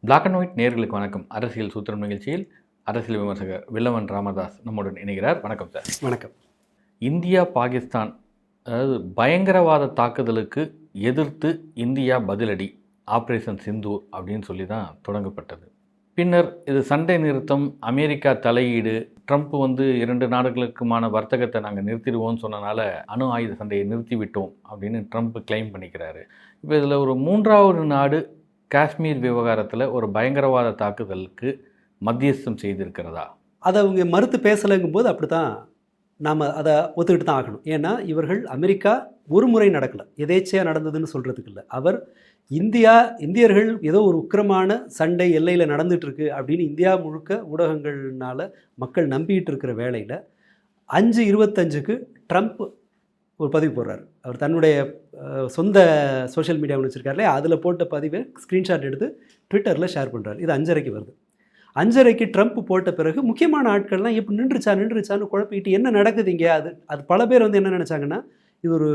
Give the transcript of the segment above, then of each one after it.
Black and white நேயர்களுக்கு வணக்கம். அரசியல் சூத்திரம் நிகழ்ச்சியில் அரசியல் விமர்சகர் வில்லவன் ராமதாஸ் நம்முடன் இணைகிறார். வணக்கம் சார். வணக்கம். இந்தியா பாகிஸ்தான் அதாவது பயங்கரவாத தாக்குதலுக்கு எதிர்த்து இந்தியா பதிலடி ஆப்ரேஷன் சிந்தூர் அப்படின்னு சொல்லி தான் தொடங்கப்பட்டது. பின்னர் இது சண்டை நிறுத்தம், அமெரிக்கா தலையீடு, ட்ரம்ப் 2 நாடுகளுக்குமான வர்த்தகத்தை நாங்கள் நிறுத்திடுவோம்னு சொன்னனால அணு ஆயுத சண்டையை நிறுத்திவிட்டோம் அப்படின்னு ட்ரம்ப் கிளைம் பண்ணிக்கிறாரு. இப்போ இதில் ஒரு 3வது நாடு காஷ்மீர் விவகாரத்தில் ஒரு பயங்கரவாத தாக்குதலுக்கு மத்தியஸ்தம் செய்திருக்கிறதா? அதை அவங்க மறுத்து பேசலைங்கும்போது அப்படி தான் நாம் அதை ஒத்துக்கிட்டு தான் ஆகணும். ஏன்னா இவர்கள் அமெரிக்கா ஒரு முறை நடக்கலை, எதேச்சையாக நடந்ததுன்னு சொல்கிறதுக்கு இல்லை. அவர் இந்தியர்கள் ஏதோ ஒரு உக்கிரமான சண்டை எல்லையில் நடந்துகிட்ருக்கு அப்படின்னு இந்தியா முழுக்க ஊடகங்கள்னால மக்கள் நம்பிக்கிட்டு இருக்கிற வேளையில் 5/25 ட்ரம்ப் ஒரு பதிவு போடுறாரு. அவர் தன்னுடைய சொந்த சோஷியல் மீடியா ஒன்று வச்சுருக்காருலே, அதில் போட்ட பதிவை ஸ்க்ரீன்ஷாட் எடுத்து ட்விட்டரில் ஷேர் பண்ணுறாரு. இது 5:30 வருது. 5:30 ட்ரம்ப் போட்ட பிறகு முக்கியமான ஆட்கள்லாம் இப்போ நின்றுச்சான்னு குழப்பிக்கிட்டு என்ன நடக்குது இங்கே, அது பல பேர் என்ன நினச்சாங்கன்னா இது ஒரு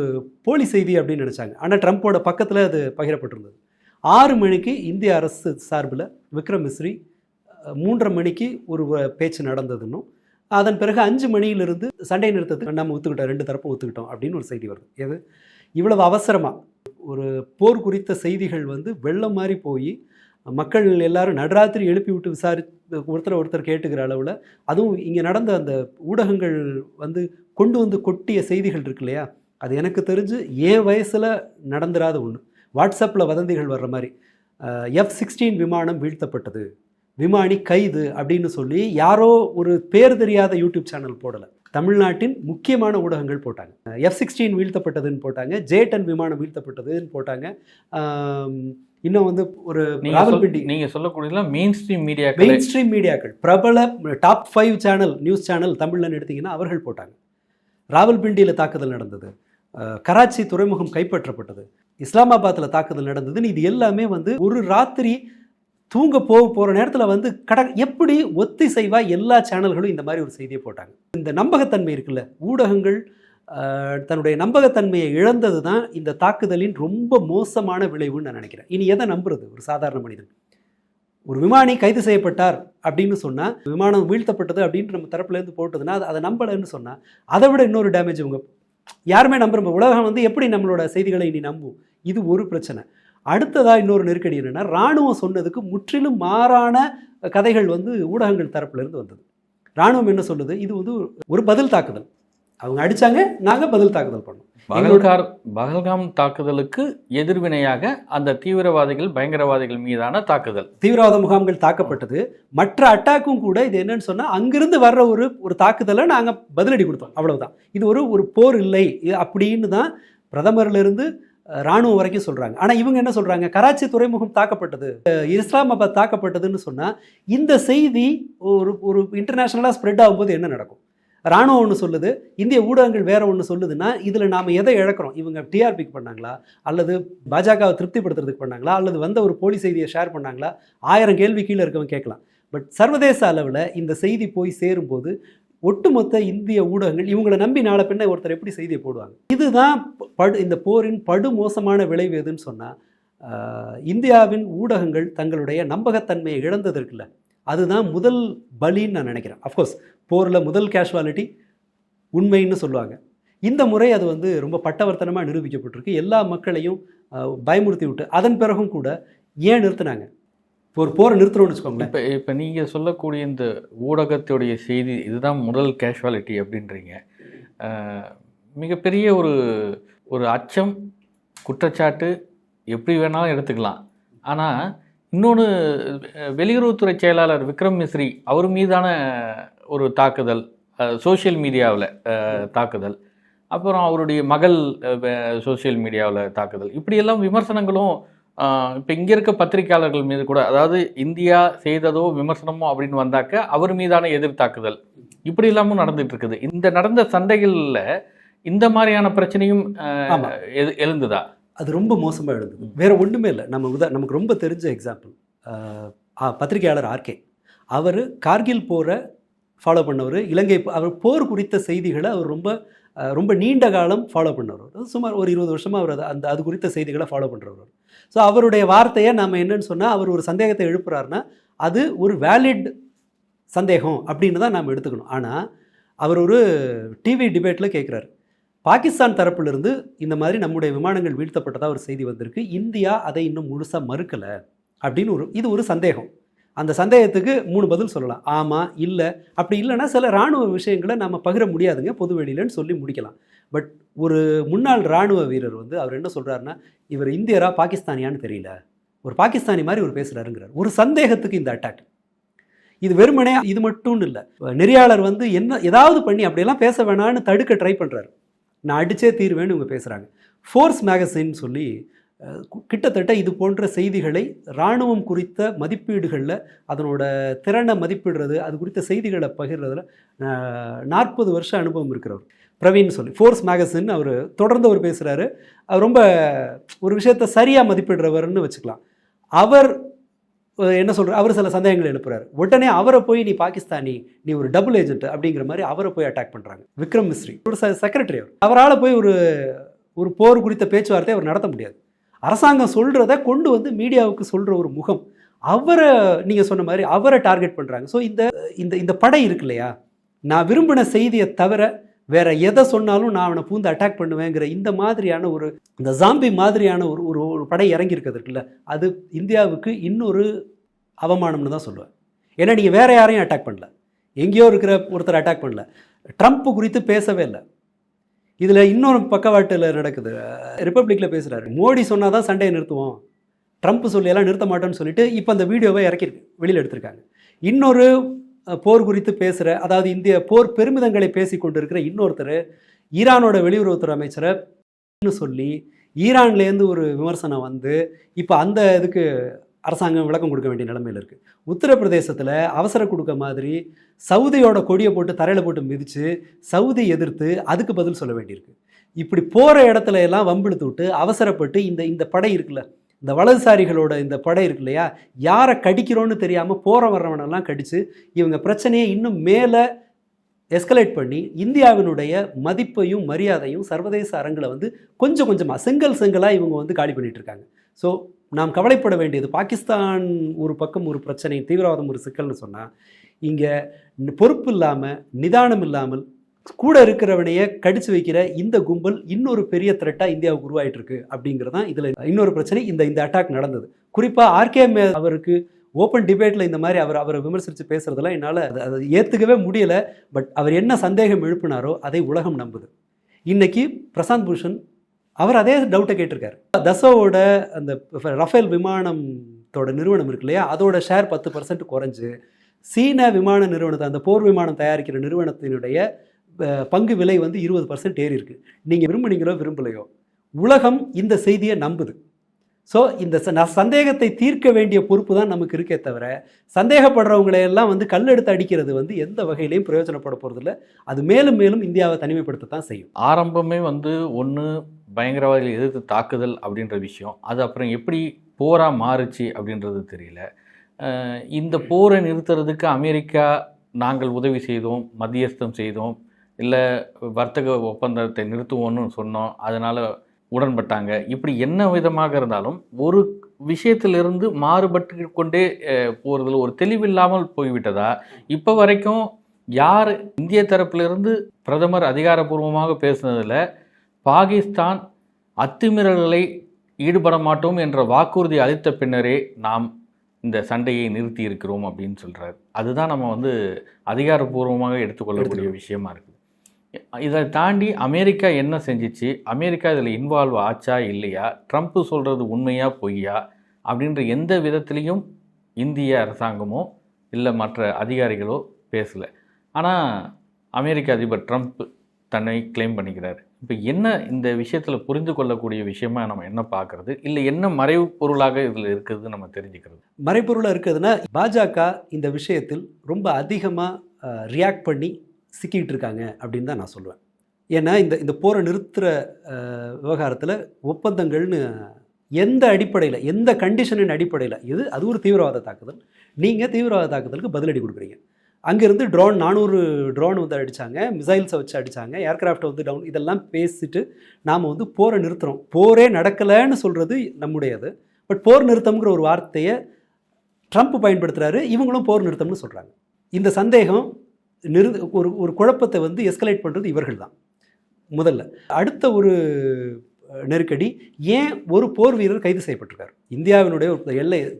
போலி செய்தி அப்படின்னு நினச்சாங்க. ஆனால் ட்ரம்ப்போட பக்கத்தில் அது பகிரப்பட்டிருந்தது. 6 மணிக்கு இந்திய அரசு சார்பில் விக்ரம் மிஸ்ரி, 3:30 மணிக்கு ஒரு பேச்சு நடந்ததுன்னும், அதன் பிறகு 5 மணியிலிருந்து சண்டை நிறுத்தத்துக்கு நம்ம ஒத்துக்கிட்டோம், 2 தரப்பும் ஒத்துக்கிட்டோம் அப்படின்னு ஒரு செய்தி வருது. எது இவ்வளவு அவசரமாக ஒரு போர் குறித்த செய்திகள் வெள்ளம் மாதிரி போய் மக்கள் எல்லாரும் நடுராத்திரி எழுப்பி விட்டு ஒருத்தர் கேட்டுக்கிற அளவில், அதுவும் இங்கே நடந்த அந்த ஊடகங்கள் கொண்டு கொட்டிய செய்திகள் இருக்கு இல்லையா, அது எனக்கு தெரிஞ்சு என் வயசில் நடந்துராத ஒன்று. வாட்ஸ்அப்பில் வதந்திகள் வர்ற மாதிரி F-16 விமானம் வீழ்த்தப்பட்டது, விமானி கைது அப்படின்னு சொல்லி யாரோ ஒரு பேர் தெரியாத யூடியூப் சேனல் போடலை, தமிழ்நாட்டின் முக்கியமான ஊடகங்கள் போட்டாங்க. F-16 வீழ்த்தப்பட்டதுன்னு போட்டாங்க, J-10 விமானம் வீழ்த்தப்பட்டதுன்னு போட்டாங்க. இன்னும் ஒரு ராவல்பிண்டி, நீங்கள் சொல்லக்கூடிய மெயின் ஸ்ட்ரீம் மீடியாக்கள் பிரபல டாப் 5 சேனல், நியூஸ் சேனல் தமிழ்லன்னு எடுத்திங்கன்னா அவர்கள் போட்டாங்க. ராவல்பிண்டியில் தாக்குதல் நடந்தது, கராச்சி துறைமுகம் கைப்பற்றப்பட்டது, இஸ்லாமாபாத்தில் தாக்குதல் நடந்ததுன்னு இது எல்லாமே ஒரு ராத்திரி தூங்க போகிற நேரத்தில் எப்படி ஒத்திசைவாக எல்லா சேனல்களும் இந்த மாதிரி ஒரு செய்தியை போட்டாங்க. இந்த நம்பகத்தன்மை இருக்குல்ல, ஊடகங்கள் தன்னுடைய நம்பகத்தன்மையை இழந்தது தான் இந்த தாக்குதலின் ரொம்ப மோசமான விளைவுன்னு நான் நினைக்கிறேன். இனி எதை நம்புறது ஒரு சாதாரண மனிதன்? ஒரு விமானி கைது செய்யப்பட்டார் அப்படின்னு சொன்னால், விமானம் வீழ்த்தப்பட்டது அப்படின்னு நம்ம தரப்புலேருந்து போட்டதுன்னா அதை நம்பலைன்னு சொன்னால், அதை விட இன்னொரு டேமேஜ் இவங்க யாருமே நம்புற உலகம் எப்படி நம்மளோட செய்திகளை இனி நம்பும்? இது ஒரு பிரச்சனை. அடுத்ததாக இன்னொரு நெருக்கடி என்னென்னா, இராணுவம் சொன்னதுக்கு முற்றிலும் மாறான கதைகள் ஊடகங்கள் தரப்புலேருந்து வந்தது. இராணுவம் என்ன சொல்லுது, இது ஒரு பதில் தாக்குதல், அவங்க அடித்தாங்க, நாங்கள் பதில் தாக்குதல் பண்ணோம். பகல்காம் தாக்குதலுக்கு எதிர்வினையாக அந்த தீவிரவாதிகள் பயங்கரவாதிகள் மீதான தாக்குதல், தீவிரவாத முகாம்கள் தாக்கப்பட்டது. மற்ற அட்டாக்கும் கூட இது என்னன்னு சொன்னால், அங்கிருந்து வர்ற ஒரு தாக்குதலை நாங்கள் பதிலடி கொடுத்தோம், அவ்வளவுதான். இது ஒரு போர் இல்லை அப்படின்னு தான் பிரதமர்லேருந்து இராணுவம் வரைக்கும் சொல்கிறாங்க. ஆனால் இவங்க என்ன சொல்கிறாங்க, கராச்சி துறைமுகம் தாக்கப்பட்டது, இஸ்லாமாபாத் தாக்கப்பட்டதுன்னு சொன்னால், இந்த செய்தி ஒரு இன்டர்நேஷ்னலாக ஸ்ப்ரெட் ஆகும்போது என்ன நடக்கும்? இராணுவம் ஒன்று சொல்லுது, இந்திய ஊடகங்கள் வேற ஒன்று சொல்லுதுன்னா, இதில் நாம் எதை இழக்கிறோம்? இவங்க டிஆர்பிக்கு பண்ணாங்களா, அல்லது பாஜகவை திருப்திப்படுத்துறதுக்கு பண்ணாங்களா, அல்லது ஒரு போலி செய்தியை ஷேர் பண்ணாங்களா? 1000 கேள்வி கீழே இருக்கவங்க கேட்கலாம். பட் சர்வதேச அளவில் இந்த செய்தி போய் சேரும்போது ஒட்டுமொத்த இந்திய ஊடகங்கள் இவங்களை நம்பி நாளை பின்ன ஒருத்தர் எப்படி செய்தியை போடுவாங்க? இதுதான் இந்த போரின் படுமோசமான விளைவு எதுன்னு சொன்னால், இந்தியாவின் ஊடகங்கள் தங்களுடைய நம்பகத்தன்மையை இழந்ததற்குல்ல, அதுதான் முதல் பலின்னு நான் நினைக்கிறேன். அஃப்கோர்ஸ் போரில் முதல் கேஷுவாலிட்டி உண்மைன்னு சொல்லுவாங்க. இந்த முறை அது ரொம்ப பட்டவர்த்தனமாக நிரூபிக்கப்பட்டிருக்கு. எல்லா மக்களையும் பயமுறுத்தி விட்டு அதன் பிறகும் கூட ஏன் நிறுத்தினாங்க? ஒரு போரை நிறுத்துறோம்னு வச்சுக்கோங்களேன். இப்போ நீங்கள் சொல்லக்கூடிய இந்த ஊடகத்துடைய செய்தி இதுதான் முதல் கேஷுவாலிட்டி அப்படின்றீங்க. மிகப்பெரிய ஒரு அச்சம், குற்றச்சாட்டு எப்படி வேணாலும் எடுத்துக்கலாம். ஆனால் இன்னொன்று, வெளியுறவுத்துறை செயலாளர் விக்ரம் மிஸ்ரி அவர் மீதான ஒரு தாக்குதல், சோஷியல் மீடியாவில் தாக்குதல், அப்புறம் அவருடைய மகள் சோஷியல் மீடியாவில் தாக்குதல், இப்படியெல்லாம் விமர்சனங்களும் இப்போ இங்கே இருக்க பத்திரிகையாளர்கள் மீது கூட, அதாவது இந்தியா செய்ததோ விமர்சனமோ அப்படின்னு வந்தாக்க அவர் மீதான எதிர் தாக்குதல், இப்படி இல்லாமல் நடந்துட்டு இருக்குது. இந்த நடந்த சண்டைகளில் இந்த மாதிரியான பிரச்சனையும் எழுந்துதா? அது ரொம்ப மோசமாக எழுதுது. வேறு ஒன்றுமே இல்லை. நமக்கு ரொம்ப தெரிஞ்ச எக்ஸாம்பிள் பத்திரிகையாளர் ஆர்கே. அவர் கார்கில் போரை ஃபாலோ பண்ணவர், இலங்கை அவர் போர் குறித்த செய்திகளை அவர் ரொம்ப ரொம்ப நீண்ட காலம் ஃபாலோ பண்ணவர், சுமார் ஒரு 20 வருஷமாக அவர் அது குறித்த செய்திகளை ஃபாலோ பண்ணுறவர். ஸோ அவருடைய வார்த்தையை நம்ம என்னன்னு சொன்னால், அவர் ஒரு சந்தேகத்தை எழுப்புறாருன்னா அது ஒரு வேலிட் சந்தேகம் அப்படின்னு தான் நாம் எடுத்துக்கணும். ஆனால் அவர் ஒரு டிவி டிபேட்டில் கேட்குறாரு, பாகிஸ்தான் தரப்பிலிருந்து இந்த மாதிரி நம்முடைய விமானங்கள் வீழ்த்தப்பட்டதாக ஒரு செய்தி வந்திருக்கு, இந்தியா அதை இன்னும் முழுசாக மறுக்கலை அப்படின்னு இது ஒரு சந்தேகம். அந்த சந்தேகத்துக்கு 3 பதில் சொல்லலாம், ஆமாம், இல்லை. அப்படி இல்லைன்னா சில இராணுவ விஷயங்களை நம்ம பகிர முடியாதுங்க பொது வெளியிலன்னு சொல்லி முடிக்கலாம். பட் ஒரு முன்னாள் இராணுவ வீரர் அவர் என்ன சொல்கிறாருன்னா, இவர் இந்தியரா பாகிஸ்தானியான்னு தெரியல, ஒரு பாகிஸ்தானி மாதிரி ஒரு பேசுகிறாருங்கிறார். ஒரு சந்தேகத்துக்கு இந்த அட்டாக். இது வெறுமனே இது மட்டும் இல்லை, நெறியாளர் என்ன ஏதாவது பண்ணி அப்படியெல்லாம் பேச வேணான்னு தடுக்க ட்ரை பண்ணுறாரு. நான் அடித்தே தீர்வேன்னு இவங்க பேசுகிறாங்க. ஃபோர்ஸ் மேகசின் சொல்லி கிட்டத்தட்ட இது போன்ற செய்திகளை இராணுவம் குறித்த மதிப்பீடுகளில் அதனோட திறனை மதிப்பிடுறது, அது குறித்த செய்திகளை பகிர்றதுல 40 வருஷ அனுபவம் இருக்கிறவர் பிரவீன் சொல்லி ஃபோர்ஸ் மேகசின் அவர் தொடர்ந்து பேசுகிறாரு. அவர் ரொம்ப ஒரு விஷயத்தை சரியாக மதிப்பிடுறவர்னு வச்சுக்கலாம். அவர் என்ன சொல்கிறார், அவர் சில சந்தேகங்கள் எழுப்புறாரு. உடனே அவரை போய் நீ பாகிஸ்தானி, நீ ஒரு டபுள் ஏஜென்ட் அப்படிங்கிற மாதிரி அவரை போய் அட்டாக் பண்ணுறாங்க. விக்ரம் மிஸ்ரி ஒரு செக்ரட்டரி, அவரால் போய் ஒரு போர் குறித்த பேச்சுவார்த்தை அவர் நடத்த முடியாது. அரசாங்கம் சொல்கிறத கொண்டு மீடியாவுக்கு சொல்கிற ஒரு முகம், அவரை நீங்கள் சொன்ன மாதிரி அவரை டார்கெட் பண்ணுறாங்க. ஸோ இந்த படை இருக்கு இல்லையா, நான் விரும்பின செய்தியை தவிர வேற எதை சொன்னாலும் நான் அவனை பூந்து அட்டாக் பண்ணுவேங்கிற இந்த மாதிரியான இந்த ஜாம்பி மாதிரியான ஒரு படை இறங்கி இருக்கிறது இருக்குல்ல, அது இந்தியாவுக்கு இன்னொரு அவமானம்னு தான் சொல்லுவேன். ஏன்னா நீங்கள் வேற யாரையும் அட்டாக் பண்ணல, எங்கேயோ இருக்கிற ஒருத்தர் அட்டாக் பண்ணல, ட்ரம்ப் குறித்து பேசவே இல்லை. இதில் இன்னொரு பக்கவாட்டில் நடக்குது. ரிப்பப்ளிக்கில் பேசுகிறாரு, மோடி சொன்னால் தான் சண்டையை நிறுத்துவோம், ட்ரம்ப் சொல்லியெல்லாம் நிறுத்த மாட்டோன்னு சொல்லிட்டு இப்போ அந்த வீடியோவை வெளியில் எடுத்திருக்காங்க. இன்னொரு போர் குறித்து பேசுகிற, அதாவது இந்திய போர் பெருமிதங்களை பேசி கொண்டு இருக்கிற இன்னொருத்தர் ஈரானோட வெளியுறவுத்துறை அமைச்சரை சொல்லி ஈரான்லேருந்து ஒரு விமர்சனம் இப்போ அந்த இதுக்கு அரசாங்கம் விளக்கம் கொடுக்க வேண்டிய நிலைமையில் இருக்குது. உத்தரப்பிரதேசத்தில் அவசர கொடுக்க மாதிரி சவுதியோட கொடியை போட்டு தரையில் போட்டு மிதித்து சவுதி எதிர்த்து அதுக்கு பதில் சொல்ல வேண்டியிருக்கு. இப்படி போகிற இடத்துல எல்லாம் வம்பிழுத்து விட்டு அவசரப்பட்டு இந்த படை இருக்குல்ல, இந்த வலதுசாரிகளோட இந்த படை இருக்கு இல்லையா, யாரை கடிக்கிறோன்னு தெரியாமல் போகிற வர்றவனெல்லாம் கடித்து இவங்க பிரச்சனையை இன்னும் மேலே எஸ்கலேட் பண்ணி இந்தியாவினுடைய மதிப்பையும் மரியாதையும் சர்வதேச அரங்கில் கொஞ்சம் கொஞ்சமாக செங்கலாக இவங்க காலி பண்ணிகிட்டு இருக்காங்க. ஸோ நாம் கவலைப்பட வேண்டியது, பாகிஸ்தான் ஒரு பக்கம் ஒரு பிரச்சனை, தீவிரவாதம் ஒரு சிக்கல்னு சொன்னால், இங்கே பொறுப்பு இல்லாமல் நிதானம் இல்லாமல் கூட இருக்கிறவனையே கடிச்சு வைக்கிற இந்த கும்பல் இன்னொரு பெரிய த்ரெட்டாக இந்தியாவுக்கு உருவாயிட்டு இருக்கு அப்படிங்கிறதான் இதில் இன்னொரு பிரச்சனை. இந்த அட்டாக் நடந்தது குறிப்பாக ஆர்கேஎம் அவருக்கு ஓப்பன் டிபேட்டில் இந்த மாதிரி அவரை விமர்சித்து பேசுறதெல்லாம் என்னால் அதை ஏற்றுக்கவே முடியலை. பட் அவர் என்ன சந்தேகம் எழுப்பினாரோ அதை உலகம் நம்புது. இன்னைக்கு பிரசாந்த் பூஷன் அவர் அதே டவுட்டை கேட்டிருக்காரு. தசோவோட அந்த ரஃபேல் விமானத்தோட நிறுவனம் இருக்கு இல்லையா, அதோட ஷேர் 10% குறைஞ்சு சீன விமான நிறுவனத்தை, அந்த போர் விமானம் தயாரிக்கிற நிறுவனத்தினுடைய பங்கு விலை 20% ஏறி இருக்கு. நீங்கள் விரும்புனீங்களோ விரும்பலையோ உலகம் இந்த செய்தியை நம்புது. ஸோ இந்த சந்தேகத்தை தீர்க்க வேண்டிய பொறுப்பு தான் நமக்கு இருக்கே தவிர, சந்தேகப்படுறவங்களையெல்லாம் கல்லெடுத்து அடிக்கிறது எந்த வகையிலையும் பிரயோஜனப்பட போகிறதில்ல. அது மேலும் மேலும் இந்தியாவை தனிமைப்படுத்தத்தான் செய்யும். ஆரம்பமே ஒன்று பயங்கரவாதிகளை எதிர்த்து தாக்குதல் அப்படின்ற விஷயம், அது அப்புறம் எப்படி போராக மாறுச்சு அப்படின்றது தெரியல. இந்த போரை நிறுத்துறதுக்கு அமெரிக்கா நாங்கள் உதவி செய்தோம், மத்தியஸ்தம் செய்தோம், இல்லை வர்த்தக ஒப்பந்தத்தை நிறுத்துவோன்னு சொன்னோம், அதனால் உடன்பட்டாங்க. இப்படி என்ன விதமாக இருந்தாலும் ஒரு விஷயத்திலிருந்து மாறுபட்டு கொண்டே போகிறதுல ஒரு தெளிவில்லாமல் போய்விட்டதா? இப்போ வரைக்கும் யார் இந்திய தரப்பிலிருந்து பிரதமர் அதிகாரப்பூர்வமாக பேசுனதில் பாகிஸ்தான் அத்துமீறல்களை ஈடுபட மாட்டோம் என்ற வாக்குறுதி அளித்த பின்னரே நாம் இந்த சண்டையை நிறுத்தி இருக்கிறோம் அப்படின்னு சொல்கிறார். அதுதான் நம்ம அதிகாரப்பூர்வமாக எடுத்துக்கொள்ளக்கூடிய விஷயமா இருக்குது. இதை தாண்டி அமெரிக்கா என்ன செஞ்சிச்சு, அமெரிக்கா இதில் இன்வால்வ் ஆச்சா இல்லையா, ட்ரம்ப் சொல்கிறது உண்மையா பொய்யா அப்படின்ற எந்த விதத்துலேயும் இந்திய அரசாங்கமோ இல்லை மற்ற அதிகாரிகளோ பேசலை. ஆனால் அமெரிக்க அதிபர் ட்ரம்ப் தன்னை கிளைம் பண்ணிக்கிறார். இப்போ என்ன இந்த விஷயத்தில் புரிந்து கொள்ளக்கூடிய விஷயமா நம்ம என்ன பார்க்குறது, இல்லை என்ன மறைவு பொருளாக இதில் இருக்குது நம்ம தெரிஞ்சுக்கிறது? மறைப்பொருளாக இருக்குதுன்னா, பாஜக இந்த விஷயத்தில் ரொம்ப அதிகமாக ரியாக்ட் பண்ணி சிக்கிட்டு இருக்காங்க அப்படின்னு தான் நான் சொல்லுவேன். ஏன்னா இந்த போரை நிறுத்துகிற விவகாரத்தில் ஒப்பந்தங்கள்னு எந்த அடிப்படையில், எந்த கண்டிஷனின் அடிப்படையில், அது ஒரு தீவிரவாத தாக்குதல், நீங்கள் தீவிரவாத தாக்குதலுக்கு பதிலடி கொடுக்குறீங்க. அங்கேருந்து 400 ட்ரோன் வந்து அடித்தாங்க, மிசைல்ஸை வச்சு அடித்தாங்க, ஏர்கிராஃப்டை வந்து டவுன், இதெல்லாம் பேசிட்டு நாம் வந்து போரை நிறுத்துகிறோம். போரே நடக்கலைன்னு சொல்கிறது நம்முடையது. பட் போர் நிறுத்தம்ங்கிற ஒரு வார்த்தையை ட்ரம்ப் பயன்படுத்துகிறாரு, இவங்களும் போர் நிறுத்தம்னு சொல்கிறாங்க. இந்த சந்தேகம் ஒரு குழப்பத்தை வந்து எஸ்கலேட் பண்ணுறது இவர்கள் தான் முதல்ல. அடுத்த ஒரு நெருக்கடி, ஏன் ஒரு போர் வீரர் கைது செய்யப்பட்டிருக்கார், இந்தியாவினுடைய ஒரு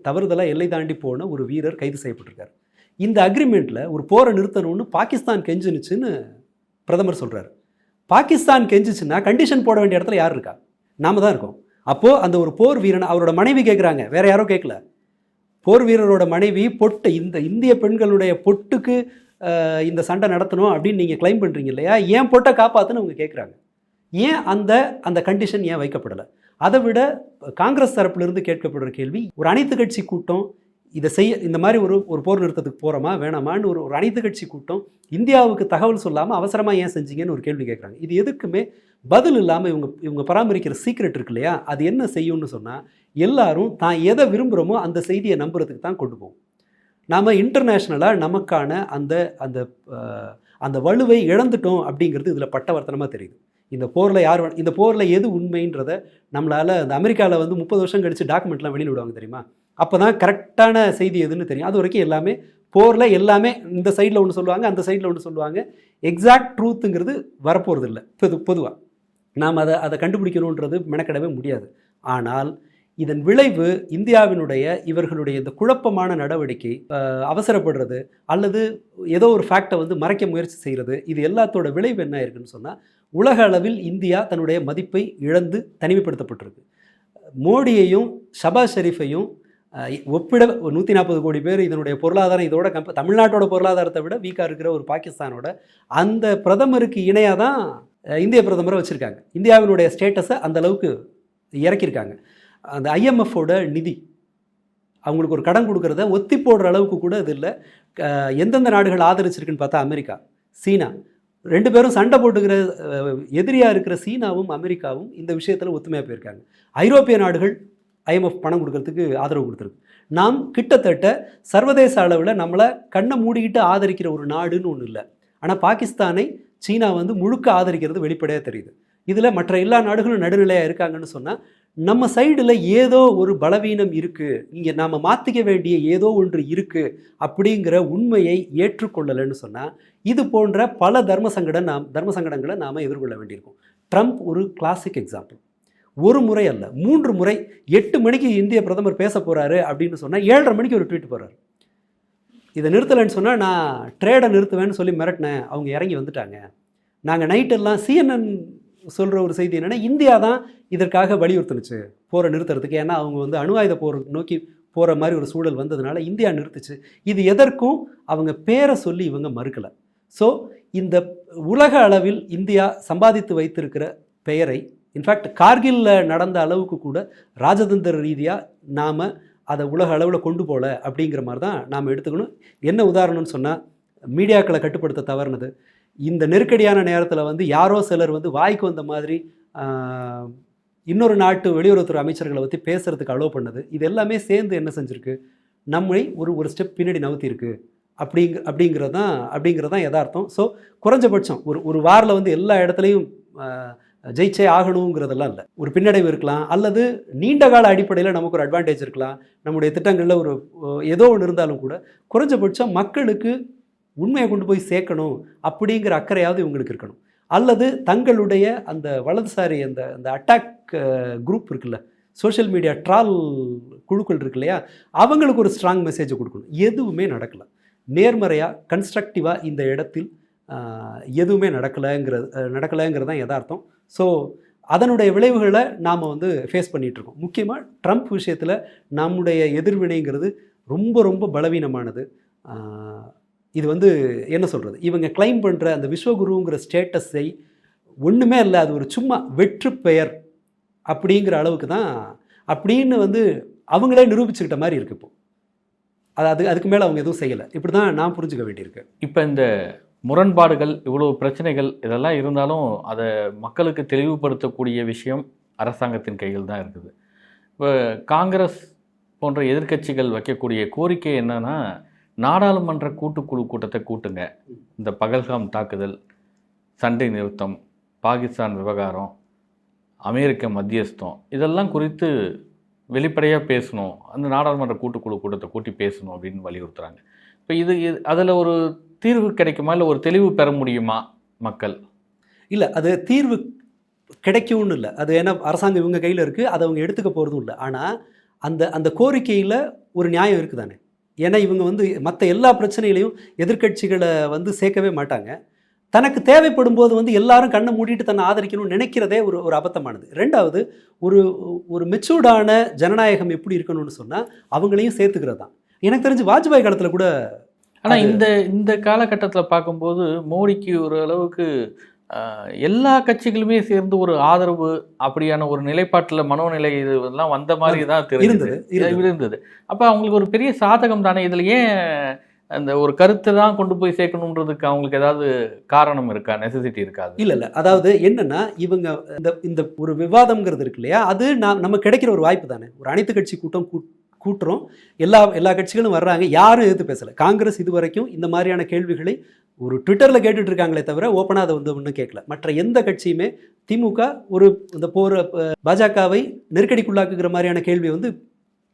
தவறுதலாக எல்லை தாண்டி போன ஒரு வீரர் கைது செய்யப்பட்டிருக்கார். இந்த அக்ரிமெண்ட்டில் ஒரு போரை நிறுத்தணும்னு பாகிஸ்தான் கெஞ்சுனுச்சுன்னு பிரதமர் சொல்கிறார். பாகிஸ்தான் கெஞ்சிச்சுன்னா கண்டிஷன் போட வேண்டிய இடத்துல யார் இருக்கா? நாம தான் இருக்கோம். அப்போது அந்த ஒரு போர் வீரன், அவரோட மனைவி கேட்குறாங்க, வேற யாரோ கேட்கல, போர் வீரரோட மனைவி பொட்டு, இந்த இந்திய பெண்களுடைய பொட்டுக்கு இந்த சண்டை நடத்தணும் அப்படின்னு நீங்கள் கிளைம் பண்ணுறீங்க இல்லையா, ஏன் பொட்டை காப்பாற்றுன்னு அவங்க கேட்குறாங்க. ஏன் அந்த கண்டிஷன் ஏன் வைக்கப்படலை? அதை விட காங்கிரஸ் தரப்பிலிருந்து கேட்கப்படுற கேள்வி, ஒரு அனைத்து கட்சி கூட்டம் இதை இந்த மாதிரி ஒரு போர் நிறுத்தத்துக்கு போகிறோமா வேணாமான்னு ஒரு அனைத்து கட்சி கூட்டம் இந்தியாவுக்கு தகவல் சொல்லாமல் அவசரமாக ஏன் செஞ்சீங்கன்னு ஒரு கேள்வி கேட்குறாங்க. இது எதுக்குமே பதில் இல்லாமல் இவங்க பராமரிக்கிற சீக்ரெட் இருக்கு இல்லையா, அது என்ன செய்யும்னு சொன்னால், எல்லாரும் தான் எதை விரும்புகிறோமோ அந்த செய்தியை நம்புறதுக்கு தான் கொண்டு போகும். நாம் இன்டர்நேஷ்னலாக நமக்கான அந்த அந்த அந்த வலுவை இழந்துட்டோம் அப்படிங்கிறது இதில் பட்டவர்த்தனமாக தெரியுது. இந்த போரில் எது உண்மைன்றதை நம்மளால், அந்த அமெரிக்காவில் வந்து 30 வருஷம் கழித்து டாக்குமெண்ட்லாம் வெளியில் விடுவாங்க தெரியுமா, அப்போ தான் கரெக்டான செய்தி எதுன்னு தெரியும். அது வரைக்கும் எல்லாமே போரில் எல்லாமே இந்த சைடில் ஒன்று சொல்லுவாங்க, அந்த சைடில் ஒன்று சொல்லுவாங்க. எக்ஸாக்ட் ட்ரூத்துங்கிறது வரப்போகிறது இல்லை. பொதுவாக நாம் அதை கண்டுபிடிக்கணுன்றது மெனக்கிடவே முடியாது. ஆனால் இதன் விளைவு இந்தியாவினுடைய இவர்களுடைய இந்த குழப்பமான நடவடிக்கை, அவசரப்படுறது அல்லது ஏதோ ஒரு ஃபேக்டை வந்து மறைக்க முயற்சி செய்கிறது, இது எல்லாத்தோட விளைவு என்ன இருக்குன்னு சொன்னால், உலக அளவில் இந்தியா தன்னுடைய மதிப்பை இழந்து தனிமைப்படுத்தப்பட்டிருக்கு. மோடியையும் ஷபாஸ் ஷெரீஃபையும் ஒப்பிட 140 கோடி பேர் இதனுடைய பொருளாதாரம் இதோட தமிழ்நாட்டோட பொருளாதாரத்தை விட வீக்காக இருக்கிற ஒரு பாகிஸ்தானோட அந்த பிரதமருக்கு இணையாக தான் இந்திய பிரதமரை வச்சுருக்காங்க. இந்தியாவினுடைய ஸ்டேட்டஸை அந்த அளவுக்கு இறக்கியிருக்காங்க. அந்த IMFோட நிதி அவங்களுக்கு ஒரு கடன் கொடுக்குறத ஒத்தி போடுற அளவுக்கு கூட இது இல்லை. எந்தெந்த நாடுகள் ஆதரிச்சிருக்குன்னு பார்த்தா அமெரிக்கா, சீனா, 2 பேரும் சண்டை போட்டுக்கிற எதிரியாக இருக்கிற சீனாவும் அமெரிக்காவும் இந்த விஷயத்தில் ஒத்துமையாக போயிருக்காங்க. ஐரோப்பிய நாடுகள் IMF பணம் கொடுக்கறதுக்கு ஆதரவு கொடுத்துருக்கு. நாம் கிட்டத்தட்ட சர்வதேச அளவில் நம்மளை கண்ணை மூடிக்கிட்டு ஆதரிக்கிற ஒரு நாடுன்னு ஒன்று இல்லை. ஆனால் பாகிஸ்தானை சீனா வந்து முழுக்க ஆதரிக்கிறது வெளிப்படையாக தெரியுது. இதில் மற்ற எல்லா நாடுகளும் நடுநிலையாக இருக்காங்கன்னு சொன்னால், நம்ம சைடில் ஏதோ ஒரு பலவீனம் இருக்குது, இங்கே நாம் மாற்றிக்க வேண்டிய ஏதோ ஒன்று இருக்குது அப்படிங்கிற உண்மையை ஏற்றுக்கொள்ளலைன்னு சொன்னால், இது போன்ற பல தர்ம சங்கடங்களை நாம் எதிர்கொள்ள வேண்டியிருக்கும். ட்ரம்ப் ஒரு கிளாசிக் எக்ஸாம்பிள். ஒரு முறை அல்ல, 3 முறை 8 மணிக்கு இந்திய பிரதமர் பேச போகிறாரு அப்படின்னு சொன்னால் 7:30 மணிக்கு ஒரு ட்வீட் போகிறாரு. இதை நிறுத்தலைன்னு சொன்னால் நான் ட்ரேடை நிறுத்துவேன்னு சொல்லி மிரட்டினேன், அவங்க இறங்கி வந்துட்டாங்க. நாங்கள் நைட்டெல்லாம் CNN சொல்கிற ஒரு செய்தி என்னென்னா, இந்தியா தான் இதற்காக வலியுறுத்துனுச்சு போரை நிறுத்துறதுக்கு. ஏன்னா அவங்க வந்து அணு ஆயுத போர் நோக்கி போகிற மாதிரி ஒரு சூழல் வந்ததுனால இந்தியா நிறுத்துச்சு. இது எதற்கும் அவங்க பேரை சொல்லி இவங்க மறுக்கலை. ஸோ இந்த உலக அளவில் இந்தியா சம்பாதித்து வைத்திருக்கிற பெயரை, இன்ஃபேக்ட் கார்கிலில் நடந்த அளவுக்கு கூட ராஜதந்திர ரீதியாக நாம் அதை உலக அளவில் கொண்டு போகல அப்படிங்கிற மாதிரி தான் நாம் எடுத்துக்கணும். என்ன உதாரணம்னு சொன்னால், மீடியாக்களை கட்டுப்படுத்த தவறுனது, இந்த நெருக்கடியான நேரத்தில் வந்து யாரோ சிலர் வந்து வாய்க்கு வந்த மாதிரி இன்னொரு நாட்டு வெளியுறவுத்துறை அமைச்சர்களை பற்றி பேசுகிறதுக்கு அலோவ் பண்ணது, இது எல்லாமே சேர்ந்து என்ன செஞ்சுருக்கு, நம்மை ஒரு ஸ்டெப் பின்னாடி நவுத்திருக்கு அப்படிங்கிறது தான் யதார்த்தம். ஸோ குறைஞ்சபட்சம் ஒரு வாரில் வந்து எல்லா இடத்துலையும் ஜெயிச்சே ஆகணுங்கிறதெல்லாம் இல்லை. ஒரு பின்னடைவு இருக்கலாம், அல்லது நீண்ட கால அடிப்படையில் நமக்கு ஒரு அட்வான்டேஜ் இருக்கலாம், நம்முடைய திட்டங்களில் ஒரு ஏதோ ஒன்று இருந்தாலும் கூட குறைஞ்சபட்சம் மக்களுக்கு உண்மையை கொண்டு போய் சேர்க்கணும் அப்படிங்கிற அக்கறையாவது இவங்களுக்கு இருக்கணும். அல்லது தங்களுடைய அந்த வலதுசாரி அந்த அட்டாக் குரூப் இருக்குல்ல, சோஷியல் மீடியா ட்ரால் குழுக்கள் இருக்கு இல்லையா, அவங்களுக்கு ஒரு ஸ்ட்ராங் மெசேஜை கொடுக்கணும். எதுவுமே நடக்கலை. நேர்மறையாக கன்ஸ்ட்ரக்டிவாக இந்த இடத்தில் எதுவுமே நடக்கலைங்கிறது தான் யதார்த்தம். ஸோ அதனுடைய விளைவுகளை நாம் வந்து ஃபேஸ் பண்ணிகிட்ருக்கோம். முக்கியமாக ட்ரம்ப் விஷயத்தில் நம்முடைய எதிர்வினைங்கிறது ரொம்ப ரொம்ப பலவீனமானது. இது வந்து என்ன சொல்கிறது, இவங்க கிளைம் பண்ணுற அந்த விஸ்வகுருங்கிற ஸ்டேட்டஸை ஒன்றுமே இல்லை, அது ஒரு சும்மா வெற்று பெயர் அப்படிங்கிற அளவுக்கு தான் அப்படின்னு வந்து அவங்களே நிரூபிச்சுக்கிட்ட மாதிரி இருக்குது. இப்போ அதுக்கு மேலே அவங்க எதுவும் செய்யலை. இப்படி தான் நான் புரிஞ்சுக்க வேண்டியிருக்கு. இப்போ இந்த முரண்பாடுகள், இவ்வளோ பிரச்சனைகள் இதெல்லாம் இருந்தாலும் அதை மக்களுக்கு தெளிவுபடுத்தக்கூடிய விஷயம் அரசாங்கத்தின் கையில் தான் இருக்குது. இப்போ காங்கிரஸ் போன்ற எதிர்க்கட்சிகள் வைக்கக்கூடிய கோரிக்கை என்னன்னா, நாடாளுமன்ற கூட்டுக்குழு கூட்டத்தை கூட்டுங்க. இந்த பகல்காம் தாக்குதல், சண்டை நிறுத்தம், பாகிஸ்தான் விவகாரம், அமெரிக்க மத்தியஸ்தம், இதெல்லாம் குறித்து வெளிப்படையாக பேசணும். அந்த நாடாளுமன்ற கூட்டுக்குழு கூட்டத்தை கூட்டி பேசணும் அப்படின்னு வலியுறுத்துகிறாங்க. இப்போ இது அதில் ஒரு தீர்வு கிடைக்குமா, இல்லை ஒரு தெளிவு பெற முடியுமா மக்கள்? இல்லை, அது தீர்வு கிடைக்கும்னு இல்லை. அது ஏன்னா அரசாங்கம் இவங்க கையில் இருக்குது, அதை அவங்க எடுத்துக்க போகிறதும் இல்லை. ஆனால் அந்த அந்த கோரிக்கையில் ஒரு நியாயம் இருக்குது தானே. ஏன்னா இவங்க வந்து மற்ற எல்லா பிரச்சனைகளையும் எதிர்க்கட்சிகளை வந்து சேர்க்கவே மாட்டாங்க. தனக்கு தேவைப்படும் போது வந்து எல்லாரும் கண்ணை மூடிட்டு தன்னை ஆதரிக்கணும்னு நினைக்கிறதே ஒரு அபத்தமானது. ரெண்டாவது, ஒரு மெச்சூர்டான ஜனநாயகம் எப்படி இருக்கணும்னு சொன்னால் அவங்களையும் சேர்த்துக்கிறது தான். எனக்கு தெரிஞ்சு வாஜ்பாய் காலத்தில் கூட. ஆனால் இந்த காலகட்டத்தில் பார்க்கும்போது மோடிக்கு ஒரு அளவுக்கு எல்லா கட்சிகளுமே சேர்ந்து ஒரு ஆதரவு அப்படியான ஒரு நிலைப்பாட்டில் மனோநிலை இதெல்லாம் வந்த மாதிரி தான் இருந்தது. அப்போ அவங்களுக்கு ஒரு பெரிய சாதகம் தானே. இதில் ஏன் அந்த ஒரு கருத்தை தான் கொண்டு போய் சேர்க்கணுன்றதுக்கு அவங்களுக்கு ஏதாவது காரணம் இருக்கா, நெசசிட்டி இருக்காது? இல்லை, அதாவது என்னன்னா இவங்க இந்த ஒரு விவாதம்ங்கிறது இருக்கு இல்லையா, அது நம்ம கிடைக்கிற ஒரு வாய்ப்பு தானே. ஒரு அனைத்து கட்சி கூட்டம் கூட்டுறோம், எல்லா கட்சிகளும் வர்றாங்க, யாரும் எதிர்த்து பேசலை. காங்கிரஸ் இது வரைக்கும் இந்த மாதிரியான கேள்விகளை ஒரு ட்விட்டரில் கேட்டுட்டு இருக்காங்களே தவிர ஓப்பனாக அதை வந்து ஒன்றும் கேட்கல. மற்ற எந்த கட்சியுமே திமுக இந்த பாஜகவை நெருக்கடிக்குள்ளாக்குகிற மாதிரியான கேள்வியை வந்து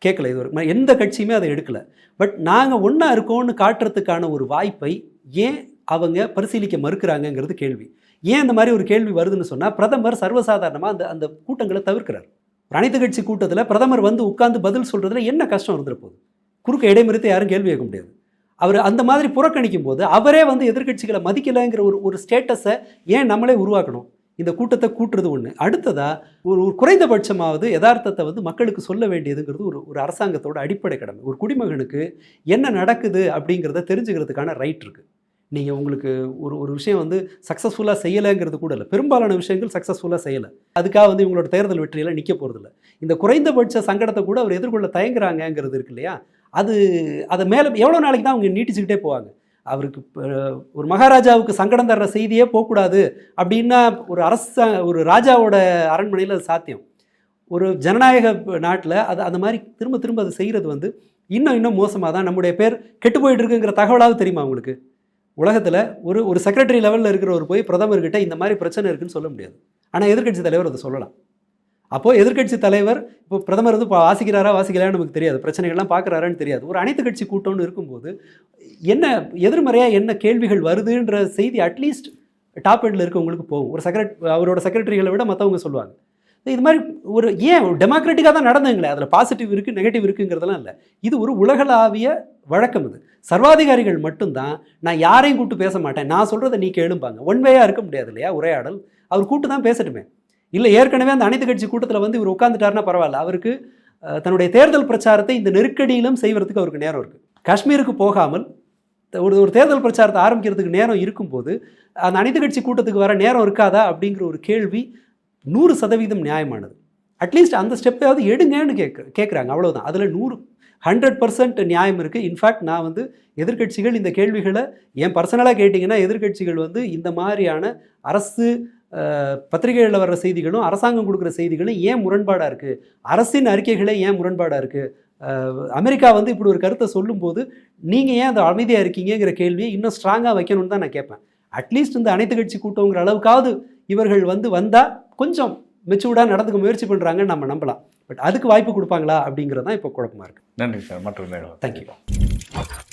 கேட்கல. இது ஒரு எந்த கட்சியுமே அதை எடுக்கலை. பட் நாங்கள் ஒன்றா இருக்கோம்னு காட்டுறதுக்கான ஒரு வாய்ப்பை ஏன் அவங்க பரிசீலிக்க மறுக்கிறாங்கங்கிறது கேள்வி. ஏன் இந்த மாதிரி ஒரு கேள்வி வருதுன்னு சொன்னால், பிரதமர் சர்வசாதாரணமாக அந்த கூட்டங்களை தவிர்க்கிறார். ஒரு அனைத்து கட்சி கூட்டத்தில் பிரதமர் வந்து உட்கார்ந்து பதில் சொல்கிறதுல என்ன கஷ்டம் இருந்துற போகுது? குறுக்க இடைமறித்து யாரும் கேள்வி கேட்க முடியாது. அவர் அந்த மாதிரி புறக்கணிக்கும் போது அவரே வந்து எதிர்க்கட்சிகளை மதிக்கலைங்கிற ஒரு ஸ்டேட்டஸை ஏன் நம்மளே உருவாக்கணும்? இந்த கூட்டத்தை கூட்டுறது ஒன்று. அடுத்ததா ஒரு குறைந்தபட்சமாவது யதார்த்தத்தை வந்து மக்களுக்கு சொல்ல வேண்டியதுங்கிறது ஒரு அரசாங்கத்தோட அடிப்படை கடமை. ஒரு குடிமகனுக்கு என்ன நடக்குது அப்படிங்கிறத தெரிஞ்சுக்கிறதுக்கான ரைட் இருக்குது. நீங்கள் உங்களுக்கு ஒரு விஷயம் வந்து சக்ஸஸ்ஃபுல்லாக செய்யலைங்கிறது கூட இல்லை, பெரும்பாலான விஷயங்கள் சக்ஸஸ்ஃபுல்லாக செய்யலை. அதுக்காக வந்து இவங்களோட தேர்தல் வெற்றியெல்லாம் நிற்க போகிறதில்ல. இந்த குறைந்தபட்ச சங்கடத்தை கூட அவர் எதிர்கொள்ள தயங்குறாங்கங்கிறது இருக்கு இல்லையா, அதை மேலே எவ்வளோ நாளைக்கு தான் அவங்க நீட்டிச்சுக்கிட்டே போவாங்க. அவருக்கு ஒரு மகாராஜாவுக்கு சங்கடம் தர்ற செய்தியே போகக்கூடாது அப்படின்னா ஒரு ராஜாவோட அரண்மனையில் அது சாத்தியம். ஒரு ஜனநாயக நாட்டில் அந்த மாதிரி திரும்ப திரும்ப அது செய்கிறது வந்து இன்னும் மோசமாக தான். நம்முடைய பேர் கெட்டு போயிட்டு இருக்குங்கிற தகவலாவது தெரியுமா உங்களுக்கு? உலகத்தில் ஒரு செக்ரட்டரி லெவலில் இருக்கிறவர் போய் பிரதமர்கிட்ட இந்த மாதிரி பிரச்சனை இருக்குன்னு சொல்ல முடியாது. ஆனால் எதிர்க்கட்சி தலைவர் அதை சொல்லலாம். அப்போது எதிர்க்கட்சி தலைவர் இப்போ பிரதமர் வந்து வாசிக்கிறாரான்னு நமக்கு தெரியாது, பிரச்சனைகள்லாம் பார்க்குறாரான்னு தெரியாது. ஒரு அனைத்து கட்சி கூட்டம்னு இருக்கும்போது என்ன எதிர்மறையாக என்ன கேள்விகள் வருதுன்ற செய்தி அட்லீஸ்ட் டாப் ஹெட்டில் இருக்கவங்களுக்கு போகும். அவரோட செக்ரட்டரிகளை விட மற்றவங்க சொல்லுவாங்க. இது மாதிரி ஏன் டெமோக்ராட்டிக்காக தான் நடந்துங்களே, அதில் பாசிட்டிவ் இருக்குது நெகட்டிவ் இருக்குங்கிறதெல்லாம் இல்லை. இது ஒரு உலகளாவிய வழக்கம். இது சர்வாதிகாரிகள் மட்டும்தான் நான் யாரையும் கூப்பிட்டு பேச மாட்டேன், நான் சொல்கிறத நீ கேளும்பாங்க. ஒன்வேயாக இருக்க முடியாது இல்லையா உரையாடல். அவர் கூப்பிட்டு தான் பேசட்டுமே. இல்லை, ஏற்கனவே அந்த அனைத்து கட்சி கூட்டத்தில் வந்து இவர் உட்காந்துட்டாருன்னா பரவாயில்ல, அவருக்கு தன்னுடைய தேர்தல் பிரச்சாரத்தை இந்த நெருக்கடியிலும் செய்வதற்கு அவருக்கு நேரம் இருக்குது. காஷ்மீருக்கு போகாமல் ஒரு தேர்தல் பிரச்சாரத்தை ஆரம்பிக்கிறதுக்கு நேரம் இருக்கும்போது அந்த அனைத்து கட்சி கூட்டத்துக்கு வர நேரம் இருக்காதா அப்படிங்கிற ஒரு கேள்வி 100% நியாயமானது. அட்லீஸ்ட் அந்த ஸ்டெப்பையாவது எடுங்கன்னு கேட்குறாங்க, அவ்வளோதான். அதில் 100% நியாயம் இருக்குது. இன்ஃபேக்ட் நான் வந்து எதிர்க்கட்சிகள் இந்த கேள்விகளை என் பர்சனலாக கேட்டிங்கன்னா, எதிர்க்கட்சிகள் வந்து இந்த மாதிரியான அரசு பத்திரிகைகளில் வர்ற செய்திகளும் அரசாங்கம் கொடுக்குற செய்திகளும் ஏன் முரண்பாடாக இருக்குது, அரசின் அறிக்கைகளே ஏன் முரண்பாடாக இருக்குது, அமெரிக்கா வந்து இப்படி ஒரு கருத்தை சொல்லும்போது நீங்கள் ஏன் அந்த அமைதியாக இருக்கீங்கிற கேள்வியை இன்னும் ஸ்ட்ராங்காக வைக்கணும்னு தான் நான் கேட்பேன். அட்லீஸ்ட் இந்த அனைத்து கட்சி கூட்டங்கிற அளவுக்காவது இவர்கள் வந்தால் கொஞ்சம் மெச்சூர்டாக நடந்துக்க முயற்சி பண்ணுறாங்கன்னு நம்ம நம்பலாம். பட் அதுக்கு வாய்ப்பு கொடுப்பாங்களா அப்படிங்கிறது தான் இப்போ குழப்பமாக இருக்குது. நன்றி சார். மற்றொரு நேரம். தேங்க்யூ.